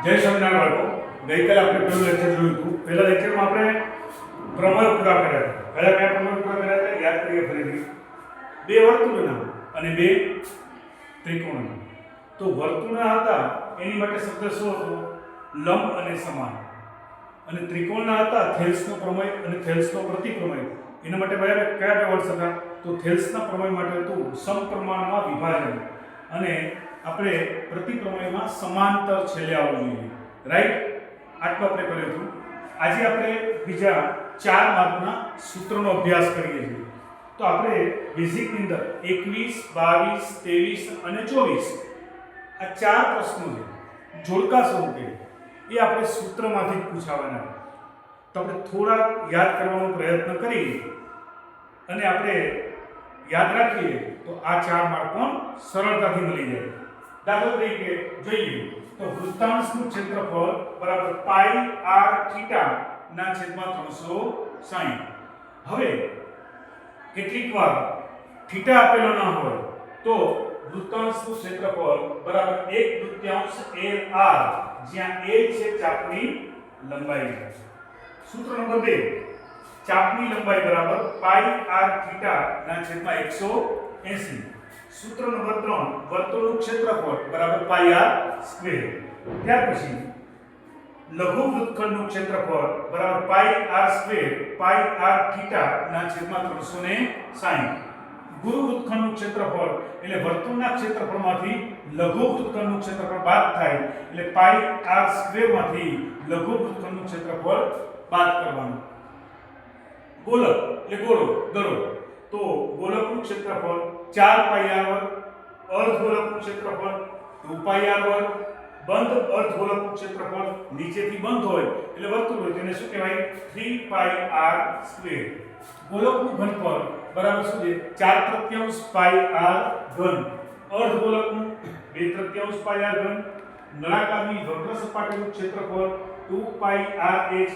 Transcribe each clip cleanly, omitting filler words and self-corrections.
જય સ્વામિનારાયણ બાળકો. ગઈકાલે આપણે પહેલું લેક્ચર જોયું હતું. પહેલા લેક્ચરમાં આપણે પ્રમેય પૂરા કર્યા હતા. કયા પ્રમેય પૂરા કર્યા હતા યાદ કરીએ ફરીથી. બે વર્તુળના અને બે ત્રિકોણના. તો વર્તુળના હતા એની માટે શબ્દ શું હતો? લંબ અને સમાન. અને ત્રિકોણના હતા થેલ્સનો પ્રમેય અને થેલ્સનો પ્રતિપ્રમેય. એના માટે કયા બે વર્ડ હતા? તો થેલ્સના પ્રમેય માટે હતું સમપ્રમાણમાં વિભાજન અને આપણે પ્રતિપ્રમેયમાં સમાંતર છેલ્લે આવવું જોઈએ. રાઈટ? આટલું આપણે કર્યું હતું. આજે આપણે બીજા 4 માર્કના સૂત્રોનો અભ્યાસ કરીએ છીએ. તો આપણે બેઝિકની અંદર 21, 22, 23 અને 24 આ 4 પ્રશ્નો છે જોડકા સ્વરૂપે, એ આપણે સૂત્રમાંથી જ પૂછાવાના. તો આપણે થોડા યાદ કરવાનો પ્રયત્ન કરી અને આપણે યાદ રાખીએ તો આ 4 માર્ક પણ સરળતાથી મળી જાય. દાખલા તરીકે જોઈએ તો વૃત્તાંશનું ક્ષેત્રફળ બરાબર પાઈ આર થીટા ના છેદમાં 360. હવે કેટલીક વાર થીટા આપેલો ન હોય તો વૃત્તાંશનું ક્ષેત્રફળ બરાબર 1/3 L r, જ્યાં L છે ચાપની લંબાઈ. સૂત્ર નંબર 2, ચાપની લંબાઈ બરાબર પાઈ આર થીટા ના છેદમાં 180. સૂત્ર નંબર 3, વર્તુળનું ક્ષેત્રફળ બરાબર પાઈ આર સ્ક્વેર. ત્યાર પછી લઘુ વૃત્તખંડનું ક્ષેત્રફળ બરાબર pi r square pi r theta ના છેદમાં 360. ગુરુ વૃત્તખંડનું ક્ષેત્રફળ એટલે વર્તુળના ક્ષેત્રફળમાંથી લઘુ વૃત્તખંડનું ક્ષેત્રફળ બાદ થાય એટલે પાઈ આર સ્ક્વેર માંથી લઘુ વૃત્તખંડનું ક્ષેત્રફળ બાદ કરવાનું. ગોલક એટલે ગોળો દડો, તો ગોલકનું ક્ષેત્રફળ 4 પાઈ આર વર્ગ, અર્ધગોલકનું ક્ષેત્રફળ 2 પાઈ આર વર્ગ, બંધ અર્ધગોલકનું ક્ષેત્રફળ નીચેથી બંધ હોય એટલે વર્તુળ હોય તેને શું કહેવાય? 3 પાઈ આર સ્ક્વેર. ગોલકનું ઘનફળ બરાબર શું છે? 4/3 પાઈ આર ઘન. અર્ધગોલકનું 2/3 પાઈ આર ઘન. નળાકારની વક્ર સપાટીનું ક્ષેત્રફળ 2 પાઈ આર h.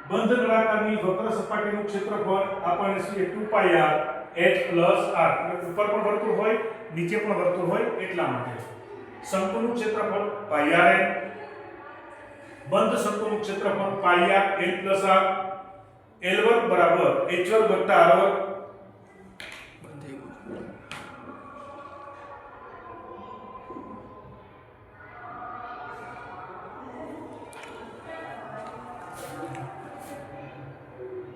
બંધ નળાકારની વક્ર સપાટીનું ક્ષેત્રફળ આપણને શું છે? 2 પાઈ આર h પ્લસ r. ઉપર પણ વર્તુળ હોય નીચે પણ વર્તુળ હોય એટલા માટે. શંકુનું ક્ષેત્રફળ પાઈ આર n. બંધ શંકુનું ક્ષેત્રફળ pi r l plus r. l વર્ગ બરાબર h વર્ગ વત્તા r વર્ગ.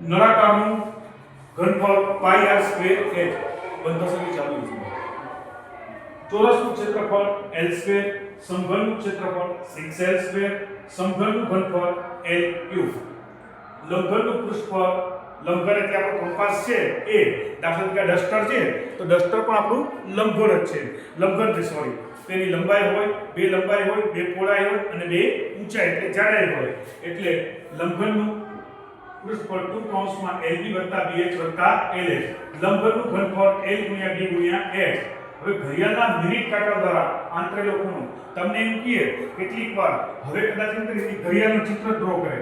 નળાકારનું ઘનફળ પાઈ આર સ્ક્વેર h. બંધાસની ચાલુ છે. ચોરસનું ક્ષેત્રફળ l સ્ક્વેર. સમઘનનું ક્ષેત્રફળ 6l સ્ક્વેર. સમઘનનું ઘનફળ l ક્યુબ. લંબઘનનું પૃષ્ઠફળ, લંબઘન એટલે આપણો કંપાસ છે એ, દાખલા તરીકે ડસ્ટર છે તો ડસ્ટર પણ આપણું લંબઘન જ છે. લંબઘન છે સોરી. તેની લંબાઈ હોય, બે લંબાઈ હોય, બે પહોળાઈ હોય અને બે ઊંચાઈ એટલે જાડાઈ હોય. એટલે લંબઘનનું પૃષ્ઠફળ 2 કૌંસમાં LB વત્તા BH વત્તા LH. લંબઘનનું ઘનફળ L ગુણ્યા B ગુણ્યા H. હવે ઘડિયાળના મિનિટ કાંટા દ્વારા આંતરેલો ખૂણો તમને એમ કહે કેટલીક વાર, હવે કદાચ એમ કરી ઘડિયાળનું ચિત્ર ડ્રો કરે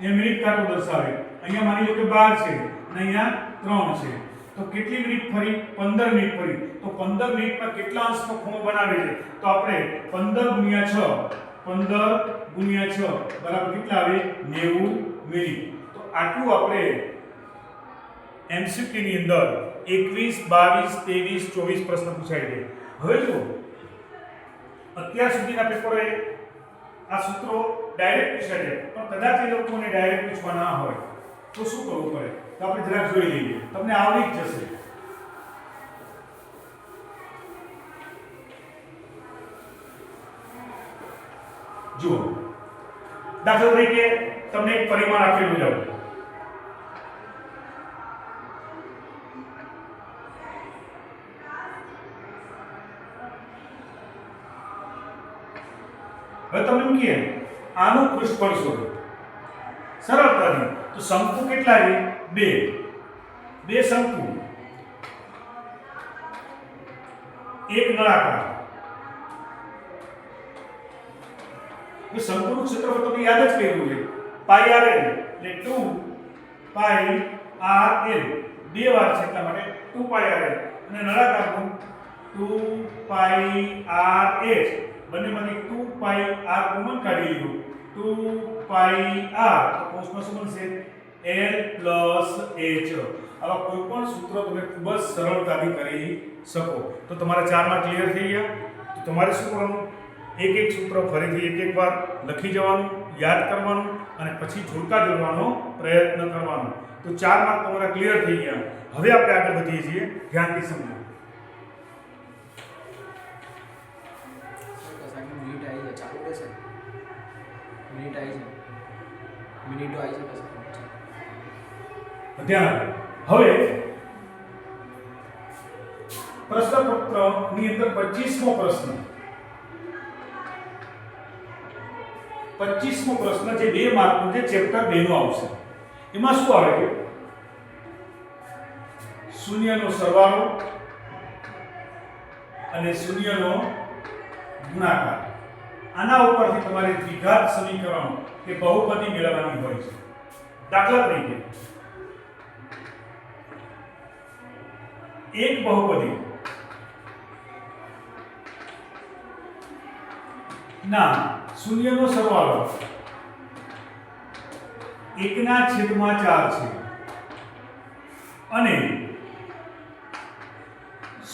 એ મિનિટ કાંટો દર્શાવે. અહીંયા માની લો કે 12 છે અને અહીંયા 3 છે, તો કેટલી મિનિટ ફરી? 15 મિનિટ ફરી. તો 15 મિનિટમાં કેટલા અંશનો ખૂણો બનાવે છે? તો આપણે 15 ગુણ્યા 6 બરાબર કેટલા આવે? 90 મિનિટ. તો આટલું આપણે MCQ ની અંદર 21, 22, 23, 24 પ્રશ્ન પૂછાય છે. હવે જો અત્યાર સુધીના પેપરોએ આ સૂત્રો ડાયરેક્ટ પૂછાય છે, પણ કદાચ એ લોકોને ડાયરેક્ટ પૂછવા ના હોય તો શું કરવું પડે? તો આપણે જરાક જોઈ લઈએ, તમને આવડી જ જશે. જુઓ, દાખલા તરીકે તમને એક પરિમાણ આપેલું છે. હવે તમે એમ કહે આનું પૃષ્ઠફળ શોધો સરળતાથી. તો શંકુ કેટલા છે? 2 શંકુ, એક નળાકાર. હવે શંકુનું ક્ષેત્રફળ તમને યાદ જ કર્યું છે પાઈ આર એલ એટલે 2 પાઈ આર એલ. બે વાર છે એટલા માટે 2 પાઈ આર એલ. અને નળાકારનું 2 પાઈ આર h બંનેમાંથી 2 પાઈ r કોમન કાઢી લો 2 પાઈ r તો કૌંસમાં શું બનશે l પ્લસ h આવા કોઈ પણ સૂત્ર તમે ખૂબ જ સરળતાથી કરી શકો તો તમારા ચારમાં ક્લિયર થઈ ગયા તો તમારે શું કરવાનું એક એક સૂત્ર ફરીથી એક એક વાર લખી જવાનું યાદ કરવાનું અને પછી જોડકા જોડવાનો પ્રયત્ન કરવાનો તો 4 માર્ક તમારા ક્લિયર થઈ ગયા હવે આપણે આગળ વધીએ છીએ ધ્યાનથી સમજો ધ્યાન હવે પ્રશ્નપત્રની અંદર 25મો પ્રશ્ન 25મો પ્રશ્ન જે 2 માર્કનો છે ચેપ્ટર 2 નો આવશે એમાં શું આવે છે શૂન્યનો સરવાળો અને શૂન્યનો ગુણાકાર આના ઉપરથી તમારે દ્વિઘાત સમીકરણ કે બહુપદી મેળવવાની હોય છે દાખલા તરીકે એક બહુપદી ના શૂન્યનો સરવાળો 1/4 છે અને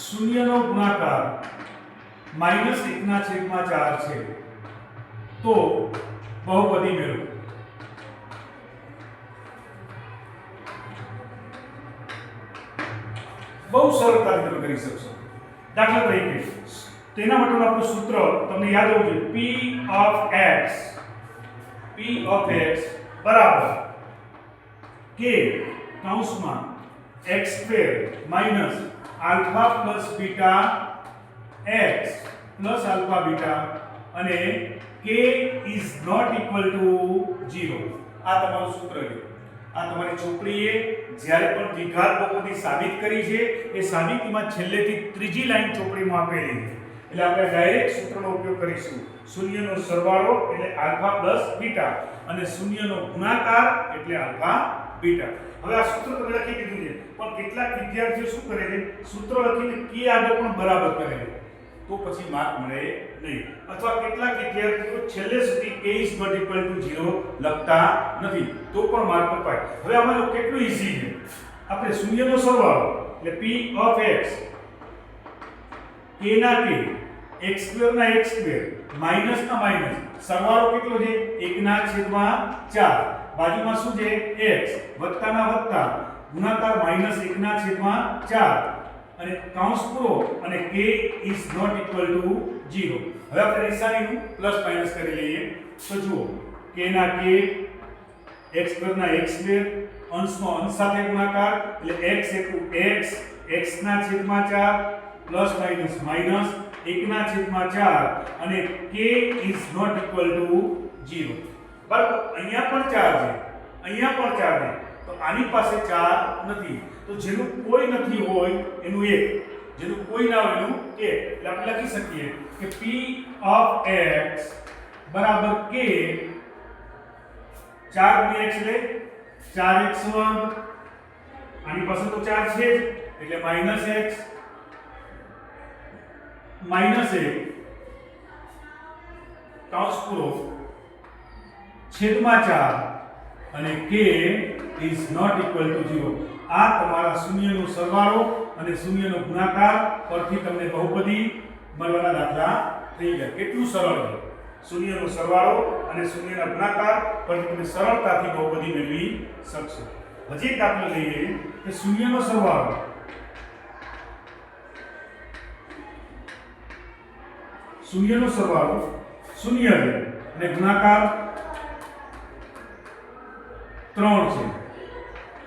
શૂન્યનો ગુણાકાર -1/4 છે તો બહુપદી મેળવો બહુ સરળતાથી તમે કરી શકશો દાખલા તરીકે તેના માટેનું આપણું સૂત્ર તમને યાદ હોવું જોઈએ p of x બરાબર k કૌંસમાં x² minus alpha plus beta x plus alpha beta અને k is not equal to 0 આ તમારું સૂત્ર છે આ તમારી ચોપડીએ જ્યારે પણ દ્વિઘાત બહુપદી સાબિત કરી છે એ સાબિતીમાં છેલ્લેથી ત્રીજી લાઈન ચોપડીમાં આપેલી છે એટલે આપણે ડાયરેક્ટ સૂત્રનો ઉપયોગ કરીશું શૂન્યનો સરવાળો એટલે આલ્ફા પ્લસ બીટા અને શૂન્યનો ગુણાકાર એટલે આલ્ફા બીટા હવે આ સૂત્ર તમે લખી દીધું છે પણ કેટલાક વિદ્યાર્થીઓ શું કરે છે સૂત્ર લખીને કે આગળ પણ બરાબર કરે છે તો પછી માર્ક મળે નહીં અથવા કેટલાક વિદ્યાર્થીઓ છેલ્લે સુધી k is not equal to 0 લખતા નથી તો પણ માર્ક કપાય હવે આમાં જો કેટલું ઈઝી છે આપણે શૂન્યનો સરવાળો એટલે p of x k ના k x² ના x² માઈનસ ના માઈનસ સરવાળો કેટલો છે 1/4 બાજુમાં શું છે x વત્તા ના વત્તા ગુણાકાર -1/4 અને કૌંસ પૂરો અને k is not equal to 0 હવે આપણે નિશાનીનું પ્લસ માઈનસ કરી લઈએ તો જુઓ k ના k x² ના x² અંશનો અંશ સાથે ગુણાકાર એટલે x x x/4 plus minus minus 1/4 અને k is not equal to 0 બરાબર અહીંયા પણ 4 છે અહીંયા પણ 4 છે તો આની પાસે 4 નથી તો જેનું કોઈ નથી હોય એનું 1 જેનું કોઈ ના હોય એનું 1 એટલે આપણે લખી શકીએ કે p of x બરાબર k 4 × x એટલે 4x² આની પાસે તો 4 છે જ એટલે -x -1 કૌંસ પૂરો છેદમાં 4 અને k is not equal to 0 આ તમારા શૂન્યનો સરવાળો અને શૂન્યનો ગુણાકાર પરથી તમને બહુપદી મળવાના દાખલા થઈ ગયા કેટલું સરળ છે શૂન્યનો સરવાળો અને શૂન્યના ગુણાકાર પરથી તમે સરળતાથી બહુપદી મેળવી શકશો હજી એક દાખલો લઈએ કે શૂન્યનો સરવાળો શૂન્ય છે અને ગુણાકાર 3 છે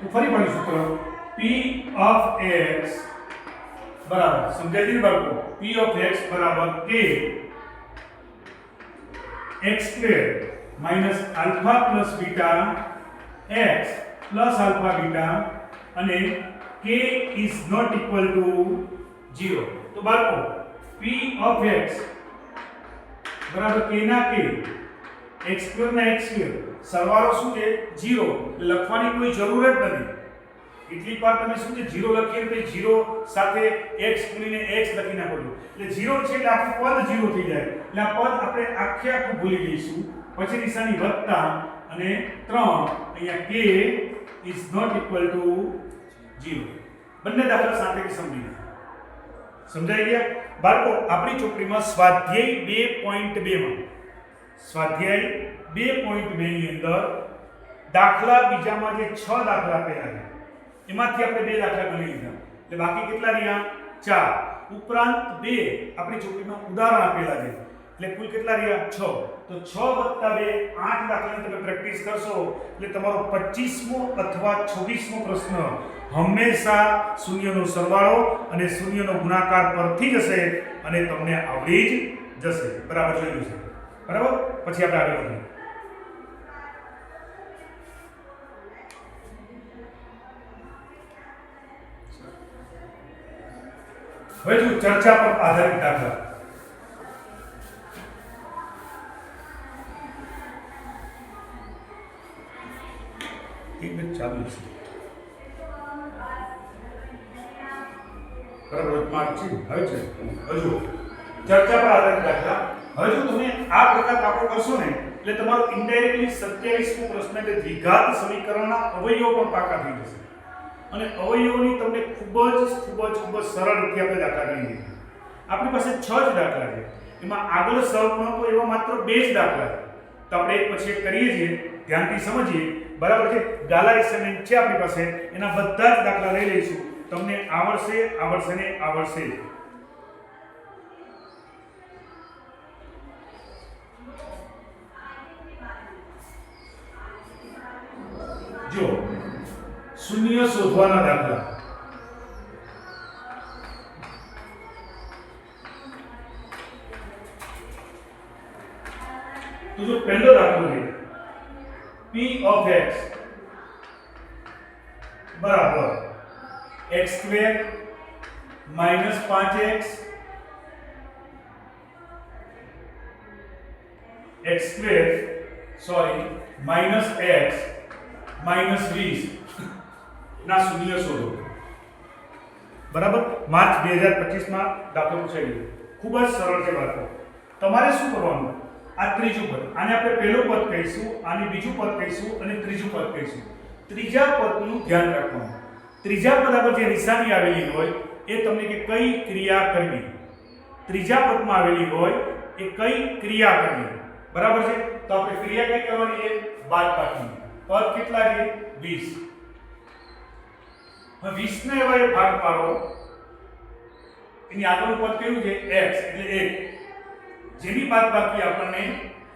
તો ફરી પાછું સૂત્ર p of x બરાબર સમજાય છે બાળકો p of x બરાબર k x² minus alpha plus beta x plus alpha beta અને k is not equal to 0 તો બાળકો p of x બરાબર k ના k x² ના x² સરવાળો શું છે 0 લખવાની કોઈ જરૂર જ નથી કેટલીક વાર તમે શું છે 0 લખીએ તો 0 સાથે x ગુણીને x લખી નાખો છો એટલે 0 છે એટલે આપણું પદ 0 થઈ જાય એટલે આ પદ આપણે આખે આખું ભૂલી જઈશું પછી નિશાની વત્તા અને 3 અહીંયા k is not equal to 0 બંને દાખલા સાથે સમજી લો સમજાઈ ગયા બાળકો આપણી ચોપડીમાં સ્વાધ્યાય 2.2 માં સ્વાધ્યાય 2.2 ની અંદર દાખલા બીજામાં જે 6 દાખલા આપેલા છે એમાંથી આપણે 2 દાખલા ગણી લીધા એટલે બાકી કેટલા રહ્યા 4 ઉપરાંત 2 આપણી ચોપડીમાં ઉદાહરણ આપેલા છે એટલે કુલ કેટલા રહ્યા 6 તો 6 + 2 8 દાખલાની તમે પ્રેક્ટિસ કરશો એટલે તમારો 25મો અથવા 26મો પ્રશ્ન હંમેશા શૂન્યનો સરવાળો અને શૂન્યનો ગુણાકાર પરથી જશે અને તમને આવડી જ જશે બરાબર જોયું છે બરાબર પછી આપણે આગળ વધીએ હવે જો ચર્ચા પર આધારિત દાખલા એક મિનિટ ચાલુ છે બરાબર માર્ક છે હવે છે હજુ ચર્ચા પર આધારિત દાખલા હવે જો તમે આ પ્રકાર દાખલો કરશો ને એટલે તમારો ઇનડાયરેક્ટલી 27મો પ્રશ્ન એટલે દ્વિઘાત સમીકરણના અવયવો પણ પાકા થઈ જશે અને અવયવોની તમને ખૂબ જ સરળ રીતે આપણે દાખલા ગણી લઈએ આપણી પાસે 6 જ દાખલા છે એમાં આગળ સહગુણકો એવા માત્ર 2 જ દાખલા છે તો આપણે એક પછી એક કરીએ છીએ ધ્યાનથી સમજીએ બરાબર છે ગાલા એસાઇનમેન્ટ છે આપણી પાસે એના બધા જ દાખલા લઈ લઈશું તમને આવડશે જો શૂન્ય શોધવાના દાખલા તો જો પહેલો દાખલો છે p of x બરાબર x² - 5x x² sorry -x -20 ના શૂન્ય શોધો બરાબર માર્ચ 2025 માં દાખલો પૂછાઈ ગયો ખૂબ જ સરળ છે બાળકો તમારે શું કરવાનું આ ત્રીજું પદ આને આપણે પહેલું પદ કહીશું આને બીજું પદ કહીશું અને ત્રીજું પદ કહીશું ત્રીજા પદનું ધ્યાન રાખવાનું ત્રીજા પદ પર જે નિશાની આવેલી હોય એ તમને કે કઈ ક્રિયા કરવી ત્રીજા પદમાં આવેલી હોય એ કઈ ક્રિયા કરવી બરાબર છે તો આપણે ક્રિયા કઈ કરવાની છે બાદબાકી પદ કેટલા છે 20 હવે 20 ને હવે ભાગ પાડો એની આગળનું પદ કયું છે x એટલે 1 જેની બાદબાકી આપણને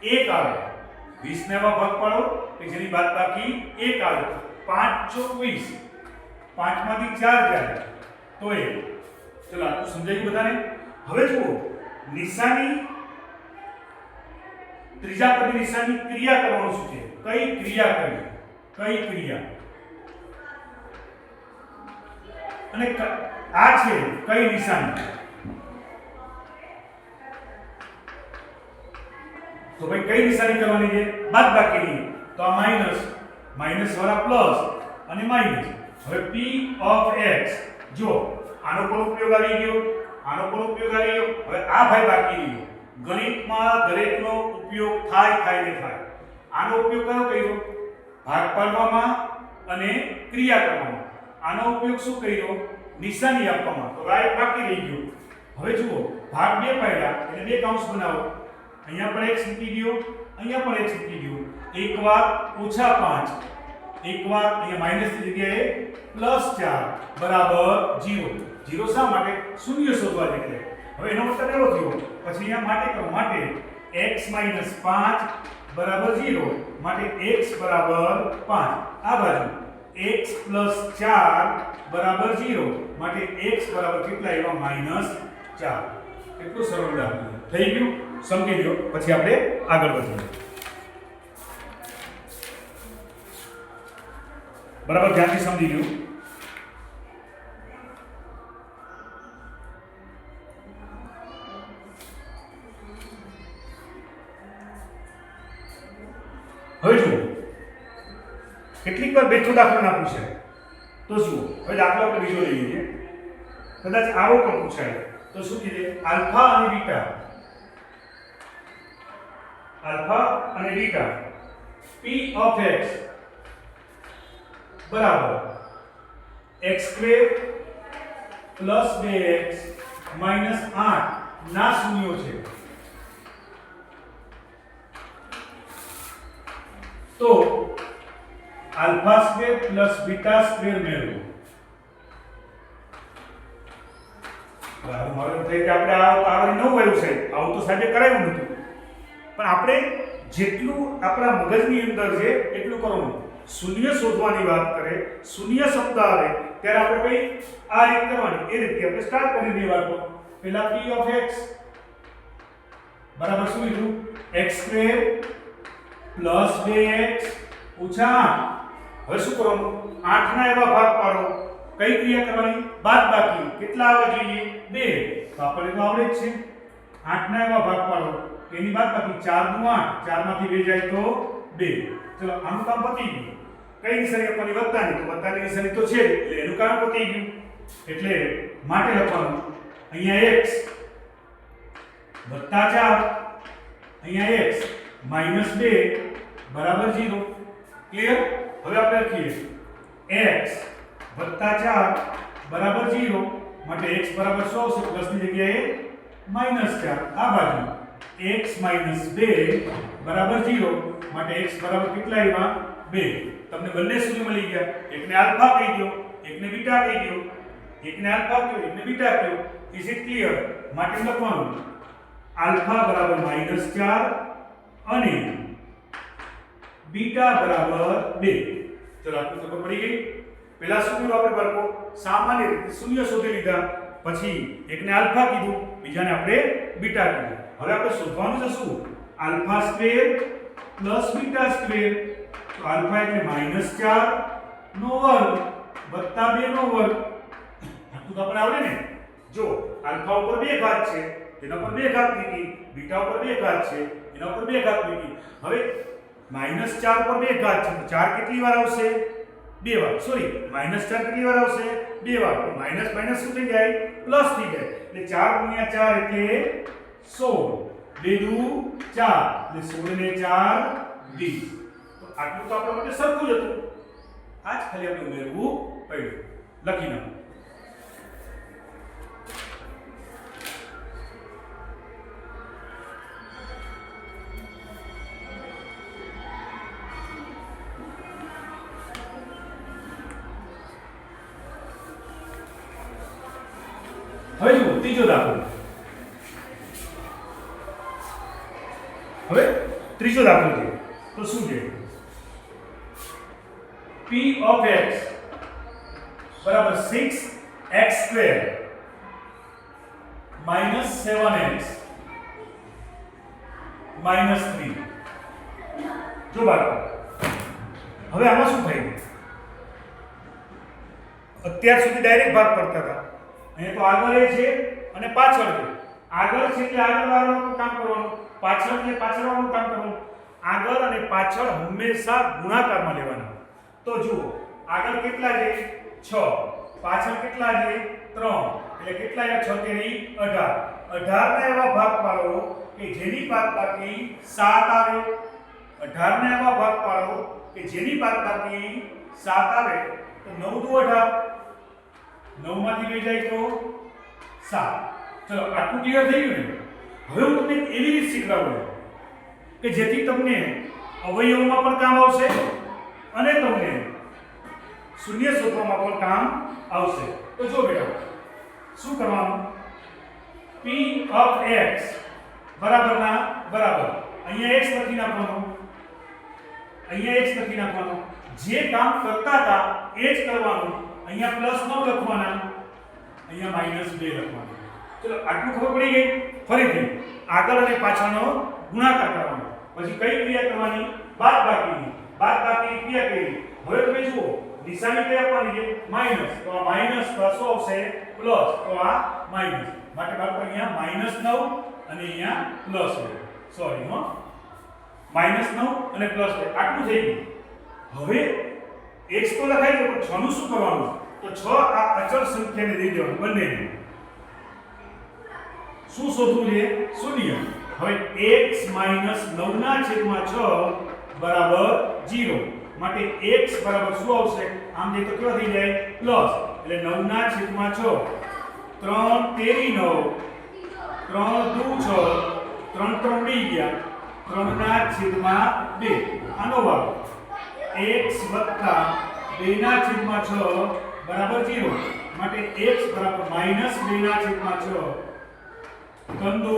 1 આવે 20 ને ભાગ પાડો કે જેની બાદબાકી 1 આવે 5 × 20 5 માંથી 4 જાય તો 1 ચલો આ તો સમજાઈ ગયું બધાને હવે જુઓ નિશાની ત્રીજા પદની નિશાની ક્રિયા કરવાનું શું છે કઈ ક્રિયા કરવી કઈ ક્રિયા અને આ છે કઈ નિશાની તો ભાઈ કઈ નિશાની કરવાની છે બાદબાકીની તો આ માઈનસ વાળા પ્લસ અને માઈનસ હવે p of x જો આનો પણ ઉપયોગ આવી ગયો હવે આ ભાઈ બાકી રહ્યો ગણિતમાં દરેકનો ઉપયોગ થાય આનો ઉપયોગ કયો કર્યો ભાગ પાડવામાં અને ક્રિયા કરવામાં આનો ઉપયોગ શું કર્યો નિશાની આપવામાં તો રાઈટ બાકી રહી ગયો હવે જુઓ ભાગ 2 પાડ્યા એટલે 2 કૌંસ બનાવો અહીંયા પણ x મૂકી દો અહીંયા પણ x મૂકી દો એકવાર -5 એકવાર અહીંયા માઈનસની જગ્યાએ +4 બરાબર 0 શા માટે શૂન્ય શોધવા એટલે હવે એનો મતલબ એવો થયો પછી અહીંયા માટે x - 5 બરાબર 0 માટે x બરાબર 5 આ બાજુ x + 4 બરાબર 0 માટે x બરાબર કેટલા એવા -4 એટલું સરળ દાખલો થઈ ગયું સમજી લો પછી આપણે આગળ વધીએ બરાબર ધ્યાનથી સમજી લો હવે જુઓ કેટલીક વાર બેઠો દાખલો ના પૂછે તો શું હવે દાખલો આપણે બીજો લઈ લઈએ કદાચ આવો પણ પૂછાય તો શું કીધે આલ્ફા અને બીટા p of x બરાબર x² પ્લસ 2x માઇનસ 8 ના શૂન્યો છે તો α² પ્લસ β² મેળવો મારો થઈ કે આપણે આ નવું આવ્યું છે આવું તો સાહેબે કરાવ્યું નતું પણ આપણે જેટલું આપણા મગજની અંદર છે એટલું કરવાનું શૂન્ય શોધવાની વાત કરે શૂન્ય શબ્દ આવે ત્યારે આપણે કઈ આ રીત કરવાની એ રીતે આપણે સ્ટાર્ટ કરી દઈએ વાતો પહેલા p of x બરાબર શું લીધું x² પ્લસ 2x ઓછા 8 હવે શું કરવાનું 8 ના એવા ભાગ પાડો કઈ ક્રિયા કરવાની બાદબાકી કેટલા આવવા જોઈએ 2 તો આપણે તો આવડે જ છે 8 ના એવા ભાગ પાડો એની બાદબાકી 4 નું 8 4 માંથી 2 જાય તો 2 ચલો આનું કામ પતી ગયું કઈ નિશાની આપવાની વત્તાની તો વત્તાની નિશાની તો છે એટલે એનું કામ પતી ગયું એટલે માટે લખવાનું અહીંયા x વત્તા 4 અહીંયા x માઈનસ 2 બરાબર 0 ક્લિયર હવે આપણે લખીએ x વત્તા 4 બરાબર 0 માટે x બરાબર શું આવશે પ્લસ ની જગ્યાએ માઈનસ 4 આ બાજુ x માઈનસ 2 બરાબર 0 માટે x બરાબર કેટલા આવ્યા 2 તમને બંને શૂન્ય મળી ગયા એકને આલ્ફા કહી દો એકને બીટા કહી દો એકને આલ્ફા કહો એકને બીટા કહો ઇઝ ઇટ ક્લિયર માટે લખવાનું આલ્ફા બરાબર -4 અને બીટા બરાબર 2 ચલો આટલું ખબર પડી ગઈ પહેલા શું કર્યું આપણે બાળકો સામાન્ય રીતે શૂન્ય શોધી લીધા પછી એકને આલ્ફા કીધું બીજાને આપણે બીટા કીધું હવે આપણે શોધવાનું છે શું α² પ્લસ β² તો આલ્ફા એટલે -4 નો વર્ગ વત્તા 2 નો વર્ગ આટલું તો આપણે આવડે ને જો આલ્ફા ઉપર 2 ઘાત છે તેના પર 2 ઘાત મૂકી બીટા ઉપર 2 ઘાત છે એના ઉપર 2 ઘાત મૂકી હવે -4 પર 2 ઘાત છે તો 4 કેટલી વાર આવશે 2 વાર સોરી -4 કેટલી વાર આવશે 2 વાર તો માઈનસ માઈનસ શું થઈ જાય પ્લસ થઈ જાય એટલે 4 * 4 એટલે 16 2 દુ 4 એટલે 16 ને 4 20 તો આટલું તો આપણા માટે સરખું જ હતું આજ ખાલી આપણે ઉમેરવું પડ્યું લખી નાખો હવે જુઓ ત્રીજો દાખલો હવે ત્રીજો દાખલો છે તો શું છે p of x બરાબર 6x² minus 7x minus 3 જો બાળકો હવે આમાં શું થયું અત્યાર સુધી ડાયરેક્ટ ભાગ કરતા હતા અહીંયા તો આગળ એ છે અને પાછળ છે આગળ છે એટલે આગળ વાળાનું કામ કરવાનું પાછળ એટલે પાછળ વાળાનું કામ કરવાનું આગળ અને પાછળ હંમેશા ગુણાકારમાં લેવાના તો જુઓ આગળ કેટલા છે 6 પાછળ કેટલા છે 3 એટલે કેટલા આવ્યા 6 તેરી 18 18 ના એવા ભાગ પાડો કે જેની બાદબાકી 7 આવે 18 ના એવા ભાગ પાડો કે જેની બાદબાકી 7 આવે તો 9 દુ 18 9 માંથી 2 જાય તો 7 ચલો આટલું ક્લિયર થઈ ગયું ને હવે હું તમને એવી રીત શીખવાડું કે જેથી તમને અવયવોમાં પણ કામ આવશે અને તમને શૂન્ય શોધવામાં પણ કામ આવશે તો જો બેટા શું કરવાનું p of x બરાબર ના બરાબર અહીંયા x લખી નાખવાનું અહીંયા x લખી નાખવાનું જે કામ કરતા હતા એ જ કરવાનું અહીંયા પ્લસ ન લખવાના અહીંયા માઈનસ 2 લખવાના ચલો આટલું ખબર પડી ગઈ ફરીથી આગળ અને પાછળનો ગુણાકાર કરવાનો પછી કઈ ક્રિયા કરવાની બાદબાકી ક્રિયા કરી હવે તમે જુઓ નિશાની કઈ આપવાની છે માઈનસ તો આ માઈનસ પ્લસ આવશે પ્લસ તો આ માઈનસ માટે બાળકો અહીંયા -9 અને અહીંયા પ્લસ સોરી -9 અને પ્લસ આટલું થઈ ગયું હવે x તો લખાઈ ગયો પણ 6 નું શું કરવાનું તો 6 આ અચળ સંખ્યાને દઈ દેવાનું બંનેને શું શોધવું છે શૂન્ય હવે x - 9 ના છેદમાં 6 બરાબર 0 માટે x બરાબર શું આવશે આમ જે તો કેવા થઈ જાય પ્લસ એટલે 9 ના છેદમાં 6 3 તેરી 9 3 દુ 6 3 3 ઉડી ગયા 3 ના છેદમાં 2 આનો વાળો x વત્તા 2 ના છેદમાં 6 બરાબર 0 માટે x બરાબર -2 ના છેદમાં 6 કંદુ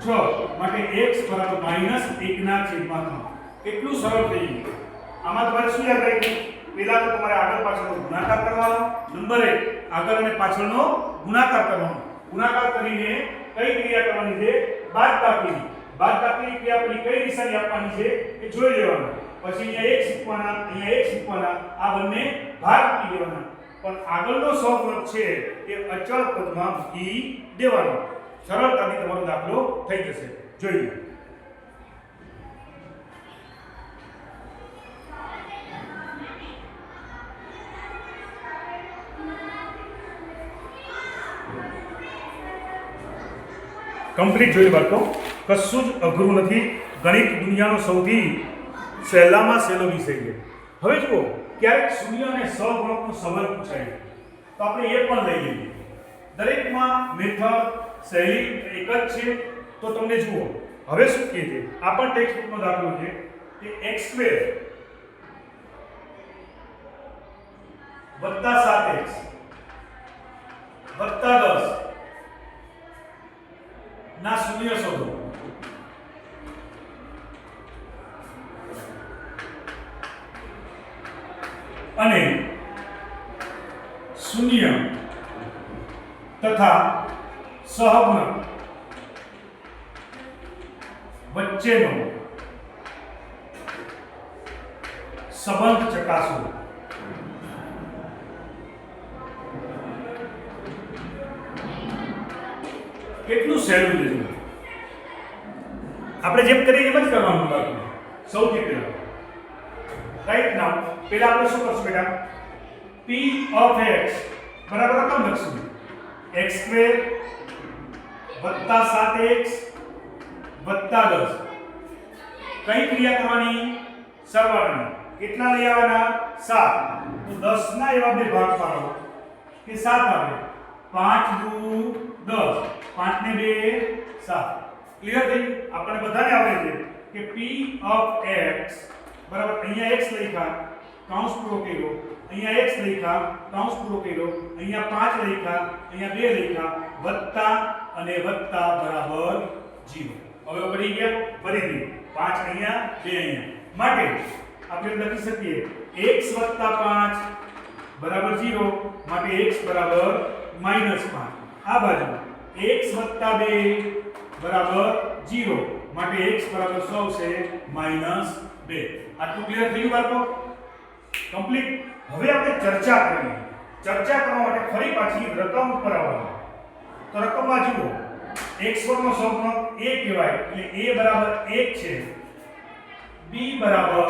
6 માટે x બરાબર -1 ના છેદમાં 3 કેટલું સરળ થઈ ગયું આમાં તમારે શું યાદ રાખવું પહેલા તો તમારે આગળ પાછળનો ગુણાકાર કરવાનો નંબર 1 આગળ અને પાછળનો ગુણાકાર કરવાનો ગુણાકાર કરીને કઈ ક્રિયા કરવાની છે બાદબાકીની ક્રિયા કઈ નિશાની આપવાની છે એ જોઈ લેવાનું પછી અહીંયા 1 શીખવાના આ બંને ભાગ મૂકી દેવાના પણ આગળનો સહગુણક છે એ અચળ પદમાં મૂકી દેવાનો સરળતાથી તમારો દાખલો થઈ જશે જોઈએ કમ્પ્લીટ જોઈ બાળકો કશું જ અઘરું નથી ગણિત દુનિયાનો સૌથી સહેલામાં સહેલો વિષય છે હવે જુઓ ક્યારેક શૂન્ય અને સહગુણકનો સવાલ પૂછાય તો આપણે એ પણ લઈ લઈએ દરેકમાં મેથડ શૈલી એક જ છે તો તમને જુઓ હવે શું કહે છે આ પણ ટેક્સ્ટ બુકનો દાખલો છે કે x² વત્તા 7x વત્તા 10 ના શૂન્ય શોધો અને શૂન્ય તથા સહગુણક વચ્ચેનો સંબંધ ચકાસો કેટલું સહેલું છે આપણે જેમ કરીએ એમ જ કરવાનું બાકી સૌથી પહેલા રાઈટ નાઉ પહેલા આપણે શું કરશું બેટા p of x બરાબર રકમ લખશું x² વત્તા 7x વત્તા 10 કઈ ક્રિયા કરવાની સરવાળાની કેટલા લઈ આવવાના 7 તો 10 ના એવા બે ભાગ પાડો કે 7 આવે 5 દુ 10 5 ને 2 7 ક્લિયર થઈ આપણે બધાને આવડે છે કે p of x બરાબર અહીંયા x લખ્યા કૌંસ પૂરો કર્યો અહીંયા x લખ્યા કૌંસ પૂરો કર્યો અહીંયા 5 લખ્યા અહીંયા 2 લખ્યા વત્તા અને વત્તા બરાબર 0 હવે પડી ગયા ફરીથી 5 અહીંયા 2 અહીંયા માટે આપણે લખી શકીએ x + 5 બરાબર 0 માટે x બરાબર -5 આ બાજુ x + 2 બરાબર 0 માટે x બરાબર શું આવશે -2 આટલું ક્લિયર થઈ ગયું બાળકો કમ્પ્લીટ હવે આપણે ચર્ચા કરીએ ચર્ચા કરવા માટે ફરી પાછી રકમ ઉપર આવવાનું તો રકમમાં જુઓ x1 નો સહગુણક a કહેવાય એટલે a બરાબર 1 છે b બરાબર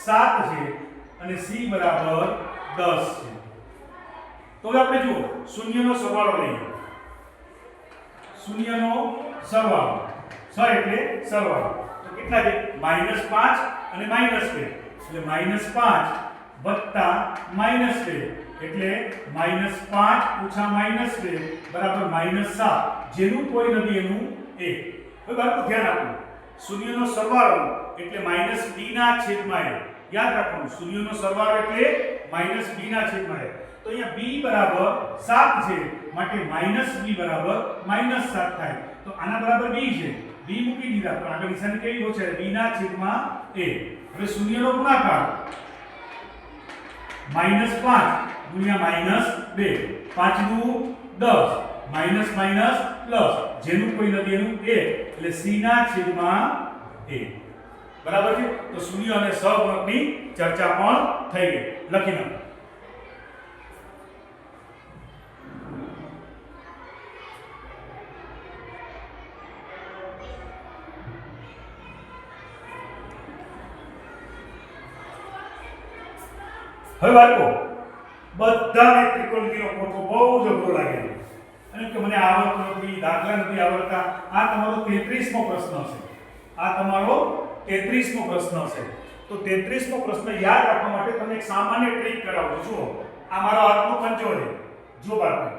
7 છે અને c બરાબર 10 છે તો હવે આપણે જુઓ શૂન્યનો સરવાળો લઈએ શૂન્યનો સરવાળો સ એટલે સરવાળો તો કેટલા છે -5 અને -2 એટલે -5 વત્તા -2 એટલે -5 ઓછા -2 બરાબર -7 જેનું કોઈ નથી એનું 1 હવે બાળકો ધ્યાન આપો શૂન્યનો સરવાળો એટલે -b ના છેદમાં a યાદ રાખવાનું શૂન્યનો સરવાળો એટલે -b ના છેદમાં a તો અહીંયા b બરાબર 7 છે માટે -b બરાબર -7 થાય તો આના બરાબર b છે b મૂકી દીધા પણ આગળ નિશાની કેવી હોય છે b ના છેદમાં a હવે શૂન્યનો ગુણાકાર -5 ગુણ્યા -2 5 દુ 10 માઇનસ પ્લસ જેનું કોઈ નથી એનું 1 એટલે c ના છેદમાં a બરાબર છે તો શૂન્ય અને સહગુણકની ચર્ચા પણ થઈ ગઈ લખી નાખો હવે બાળકો બધાને ત્રિકોણમિતિનો કોઠો બહુ જ અઘરો લાગે અને કે મને આવડતું નથી, દાખલા નથી આવડતા. આ તમારો 33મો પ્રશ્ન છે. આ તમારો 33મો પ્રશ્ન છે. તો 33મો પ્રશ્ન યાદ રાખવા માટે તમને એક સામાન્ય ટ્રીક કરાવું છું. જુઓ, આ મારો હાથનો પંચો છે. જો બાળકો,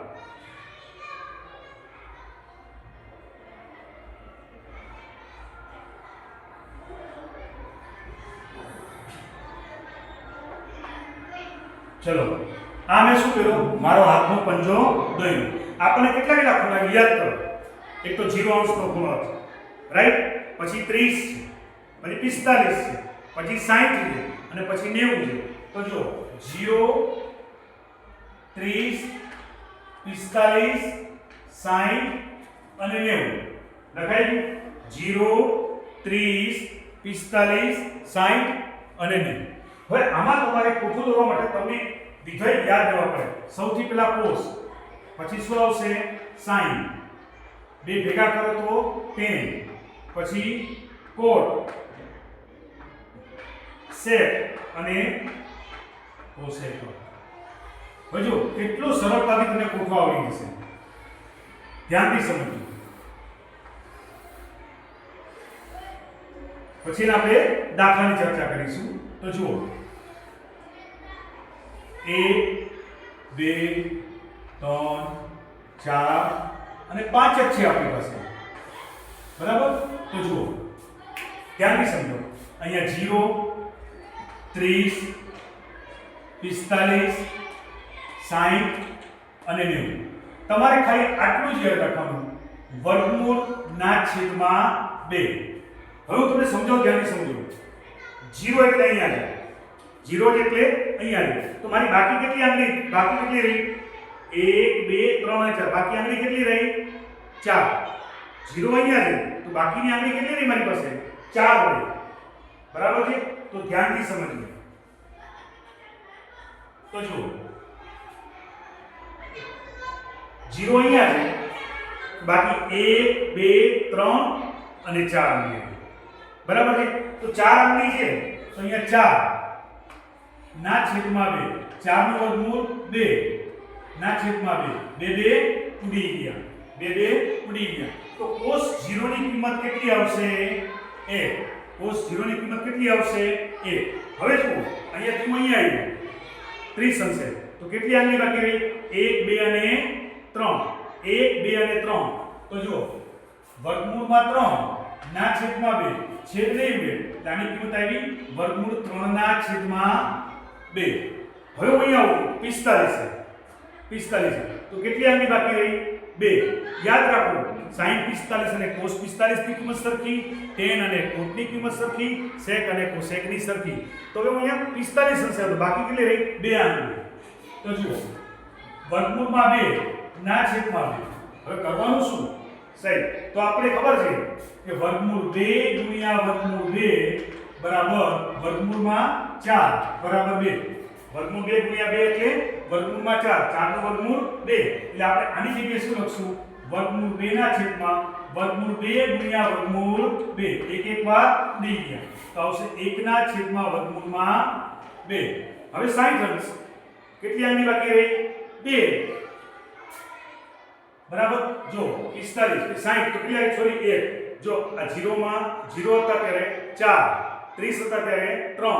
ચલો આ મેં શું કર્યું, મારો હાથનો પંજો દોર્યો. આપણને કેટલા કેટલા ખૂણા યાદ કરો. એક તો 0 અંશનો ખૂણો છે, રાઈટ, પછી 30 છે, પછી 45 છે, પછી 60 છે અને પછી 90 છે. તો જો 0 30 45 60 અને 90 લખાઈ ગયું. 0 30 45 60 અને 90. હવે આમાં તમારે કોઠો દોરવા માટે તમને વિધેય યાદ રહેવા પડે. સૌથી પહેલા કોસ, પછી શું આવશે, સાઈન, બે ભેગા કરો તો ટેન, પછી કોટ, સેક અને કોસેક. હવે જો કેટલું સરળતાથી તમને કોઠો આવડી જશે. ધ્યાનથી સમજો. પછી આપણે દાખલાની ચર્ચા કરીશું. તો જુઓ, 1 2 3 4 અને 5 જ છે આપણી પાસે, બરાબર. તો જુઓ, ધ્યાનથી સમજો. અહીંયા 0 30 45 60 અને 90. તમારે ખાલી આટલું જ યાદ રાખવાનું, વર્ગમૂળ ના છેદમાં 2. હવે હું તમને સમજાવું, ધ્યાનથી સમજો. 0 એટલે અહીંયા છે, 0 એટલે અહીંયા છે. તો મારી બાકી કેટલી આંગળી, બાકી કેટલી રહી, 1 2 3 અને 4. બાકી આંગળી કેટલી રહી, 4. 0 અહીંયા છે તો બાકીની આંગળી કેટલી રહી મારી પાસે, 4 રહી, બરાબર છે. તો ધ્યાનથી સમજજો. તો જુઓ, 0 અહીંયા છે, બાકી 1 2 3 અને 4 આંગળી, બરાબર છે. તો 4 આંગળી છે તો અહીંયા 4 ના છેદમાં 2, 4 નું વર્ગમૂળ 2 ના છેદમાં 2, 2 ઉડી ગયા, 2 ઉડી ગયા. તો cos 0 ની કિંમત કેટલી આવશે, 1. cos 0 ની કિંમત કેટલી આવશે, 1. હવે જુઓ, અહીંયા તું અહીંયા આવ્યું, 30 અંશે. તો કેટલી આંગળી બાકી રહી, 1 2 અને 3, 1 2 અને 3. તો જુઓ, વર્ગમૂળમાં 3 ના છેદમાં 2, છેદ નહીં 2, આની કિંમત આવી વર્ગમૂળ 3 ના છેદમાં 2. હવે હું અહીંયા આવું, 45 છે, 45. તો કેટલી આંગળી બાકી રહી, 2. યાદ રાખો, sin 45 અને cos 45 ની કિંમત સરખી, tan અને cot ની કિંમત સરખી, sec અને cosec ની સરખી. તો હવે હું અહીંયા 45 હશે તો બાકી કેટલી રહી, 2 આંગળી. તો જુઓ, વર્ગમૂળમાં 2 ના છેદમાં 2. હવે કરવાનું શું, સાહેબ? તો આપણે ખબર છે કે વર્ગમૂળ 2 ગુણ્યા વર્ગમૂળ 2 બરાબર વર્ગમૂળમાં 4 બરાબર 2. વર્ગમૂળ 2 ગુણ્યા 2 એટલે વર્ગમૂળમાં 4, 4 નું વર્ગમૂળ 2. એટલે આપણે આની જગ્યાએ શું લખશું, વર્ગમૂળ 2 ના છેદમાં વર્ગમૂળ 2 ગુણ્યા વર્ગમૂળ 2. એક એક વાર ઉડી ગયા તો આવશે 1 ના છેદમાં વર્ગમૂળમાં 2. હવે 60 અંશ, કેટલી આંગળી બાકી રહી, 2, બરાબર. જો 45 60 તો કેટલી આવી, સોરી 1. જો આ 0 માં 0 હતા ત્યારે 4, 30 હતા ત્યારે 3,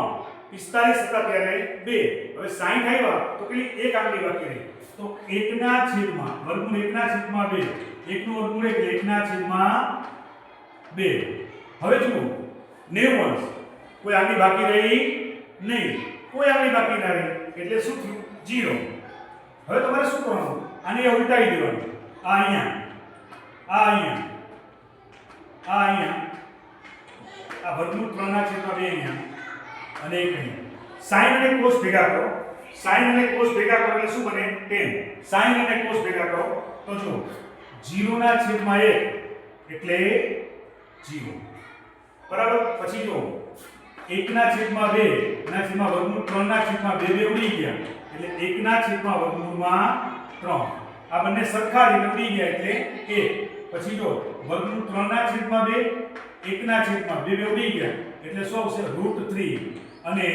45 હતા ત્યારે 2. હવે 60 આવ્યા તો કેટલી એક આંગળી બાકી રહી. તો 1 ના છેદમાં વર્ગમૂળ 1 ના છેદમાં 2, 1 નું વર્ગમૂળ એટલે 1 ના છેદમાં 2. હવે જુઓ, 90 અંશ, કોઈ આંગળી બાકી રહી નહીં, કોઈ આંગળી બાકી ના રહી એટલે શું થયું, 0. હવે તમારે શું કરવાનું, આને ઉલટાવી દેવાનું. આ અહીંયા, આ અહીંયા, આ અહીંયા, આ વર્ગમૂળ 3 ના છેદમાં 2 અહીંયા અને 1 અહીંયા. sin અને cos ભેગા કરો, sin અને cos ભેગા કરો એટલે શું બને, tan. sin અને cos ભેગા કરો તો જો 0 ના છેદમાં 1 એટલે 0, બરાબર. પછી જો 1 ના છેદમાં 2 ના છેદમાં વર્ગમૂળ 3 ના છેદમાં 2 ઉડી ગયા એટલે 1 ના છેદમાં વર્ગમૂળમાં 3. આ બંને સરખા જ ઉડી ગયા એટલે 1. પછી જો વર્ગમૂળ 3 ના છેદમાં 2, 1 ના છેદમાં 2 ઉડી ગયા એટલે શું આવશે, √3 અને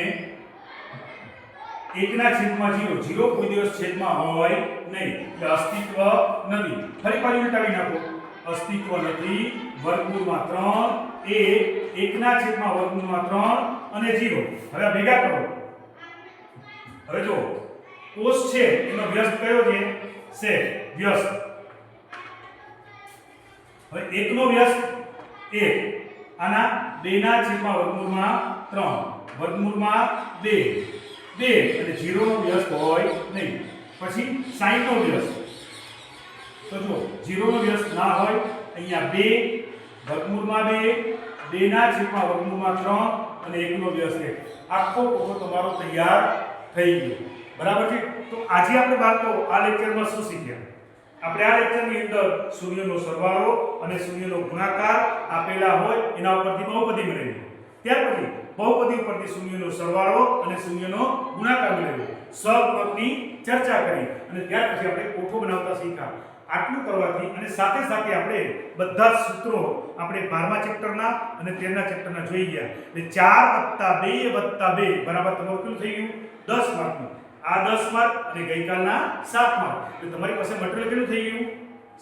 એકના છેદમાં 0, 0 કોઈ દિવસ છેદમાં હોય નહીં, એટલે અસ્તિત્વ નથી. ફરી પાછું ઉલટાવી નાખો, અસ્તિત્વ નથી, વર્ગમૂળમાં 3 એ એકના છેદમાં વર્ગમૂળમાં 3 અને 0. હવે આ ભેગા કરો. હવે જો કોષ છે એનો વ્યસ્ત કયો છે? સેક વ્યસ્ત. હવે 1 નો વ્યસ્ત 1, આના 2 ના છેદમાં વર્ગમૂળમાં 3 વર્ગમૂળમાં 2 અને 0 નો વ્યસ્ત હોય નહીં. પછી 60 નો વ્યસ્ત, તો જો 0 નો વ્યસ્ત ના હોય, અહીંયા 2 વર્ગમૂળમાં 2 ના છેદમાં વર્ગમૂળમાં 3 અને 1 નો વ્યસ્ત 1. આખો કોઠો તમારો તૈયાર થઈ ગયો. બરાબર છે? તો આજે આપણે બાળકો આ લેક્ચરમાં શું શીખ્યા? આપણે આ લેક્ચરની અંદર શૂન્યનો સરવાળો અને શૂન્યનો ગુણાકાર આપેલા હોય એના ઉપરથી બહુપદી મેળવી. ત્યાર પછી બહુપદી ઉપરથી શૂન્યનો સરવાળો અને શૂન્યનો ગુણાકાર મેળવ્યો. સહગુણકની ચર્ચા કરી અને ત્યાર પછી આપણે કોઠો બનાવતા શીખ્યા. આટલું કરવાથી અને સાથે સાથે આપણે બધા જ સૂત્રો આપણે 12મા ચેપ્ટરના અને 13ના ચેપ્ટરના જોઈ ગયા. એટલે 4 + 2 = 2 તમારું કેટલું થઈ ગયું? 10 માર્કનું. આ 10 માર્ક અને ગઈકાલના 7 માર્ક. એટલે તમારી પાસે મટીરીયલ કેટલું થઈ ગયું?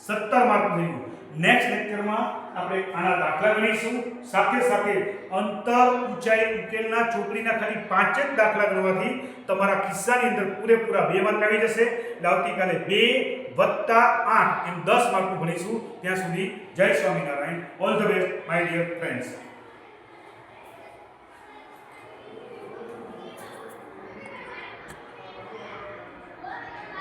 17 માર્કનું થઈ ગયું. નેક્સ્ટ લેક્ચરમાં આપણે આના દાખલા ગણીશું. સાથે સાથે અંતર, ઊંચાઈ, ઉકેલના ચોકડીના ખાલી 5 જ દાખલા ગણવાથી તમારા ખિસ્સાની અંદર પૂરેપૂરા 2 માર્ક આવી જશે. એટલે આવતીકાલે 2 + 8 એમ 10 માર્કનું ભણીશું. ત્યાં સુધી Jai Swaminarayan. All the best my dear friends.